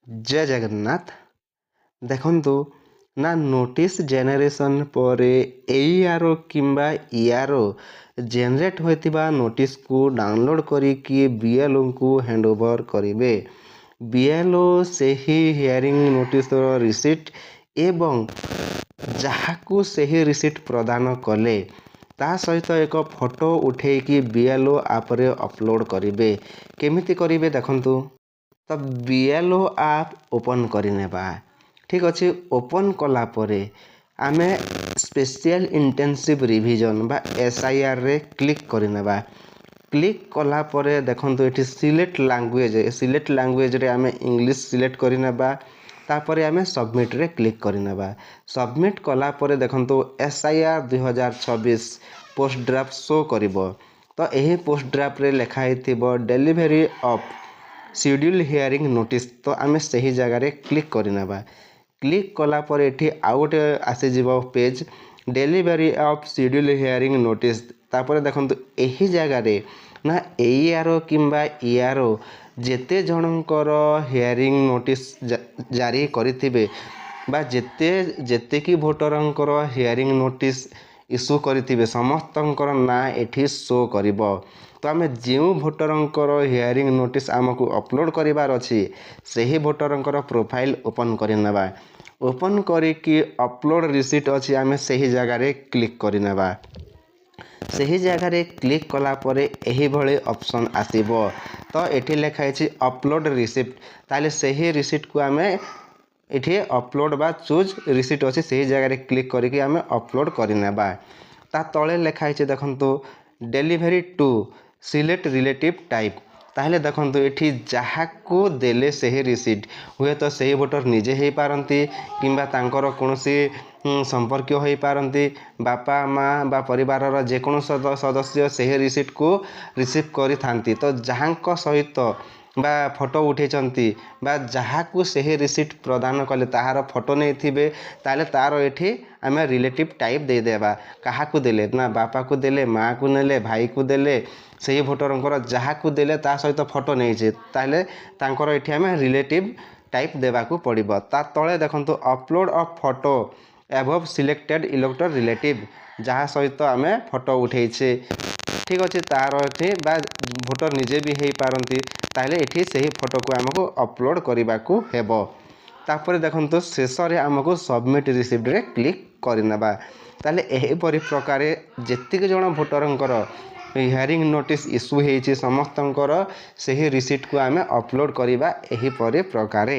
जय जगन्नाथ। देखंतु ना नोटिस जेनेरेशन पर एआर किंबा ईआर जेनरेट होइतिबा नोटिस को डाउनलोड करिकी बीएलओ को हैंडओवर करिवे। बीएलओ सेही हियरिंग नोटिस रिसीट एवं जहाकू सेही रिसीट प्रदान कले ता सहित एक फोटो उठेकी बीएलओ आप रे अपलोड करिवे। केमिति करिवे देखंतु। तो बीएलओ आप ओपन करनेबा। ठीक अच्छे। ओपन कला परे आमे स्पेशल इंटेंसिव रिविजन बा एसआईआर रे क्लिक करनेबा। क्लिक कला परे देखंतु एठी सिलेक्ट लैंग्वेज रे आमे इंग्लिश सिलेक्ट करनेबा। तापरे आमे सबमिट रे क्लिक करनेबा। सबमिट कला परे देखंतु एसआईआर 2026 पोस्ट ड्राफ्ट शो करिवो। तो एही पोस्ट ड्राफ्ट रे लिखा हिथिबो delivery of schedule hearing notice. तो आमे सही जगह रे क्लिक करनेबा। क्लिक कला पर एठी आउ गोटे आसी जीवो page delivery of schedule hearing notice. तापर देखंतु एही जगह रे ना एआर किंबा ईआर जेते जनकर हियरिंग नोटिस जारी करिथिबे बा जेते की भोटरंकर हियरिंग नोटिस इश्यू करिथिबे समस्तंकर ना एठी शो करिवो। तो आमे जेउ भोटरंकर हियरिंग नोटिस आमको अपलोड करिवार अछि सेही भोटरंकर प्रोफाइल ओपन करनेबा। ओपन करिकी अपलोड रिसीट अछि आमे सेही जगह रे क्लिक करनेबा। सेही जगह रे क्लिक कला परे एही भଳି ऑप्शन आसीबो। तो एठी लिखा अछि अपलोड रिसीट। ताले सेही रिसीट को आमे एठी अपलोड बा चूज रिसीट अछि सेही जगह रे क्लिक करिकी आमे अपलोड करनेबा। ता तळे लिखा अछि देखंतु delivery to select relative type. ताहले देखंतु एठी जहाको देले सेही रिसीट हुए तो सेही भोटर निजे हेई पारंती किंबा तांकर कोनोसी संपर्क होई पारंती बापा माँ बा परिवार रो जे कोनो सदस्य सेही रिसीट को रिसीव करि थांती। तो जहांक सहित बा फोटो उठेचंती बा जहाकू सेही रिसीट प्रदान कले ताहार फोटो नै थिबे ताले तारो एठी आमे रिलेटिव टाइप दे देबा। काहाकू देले ना बापा को देले माँ को नेले भाई को देले सेही भोटरंकर जहाकू देले ता सहित फोटो नै जे ताले तांकर एठी आमे रिलेटिव टाइप देबाकू पड़िबो। ता तळे देखंतु upload of photo above selected इलेक्टर relative जहा सहित आमे फोटो उठेइछे। ठीक अच्छे। तार एठी बा भोटर निजे भी हेई पारंती ताले एठी सेही फोटो को हमको अपलोड करिबाकू हेबो। तापर देखंतु शेष रे हमको सबमिट रिसीव्ड रे क्लिक करनेबा। ताले एही परि प्रकार जेतिक जण भोटरंकर हियरिंग नोटिस इश्यू हेइछि समस्तंकर सेही रिसीट को आमे अपलोड करिबा एही परि प्रकारे।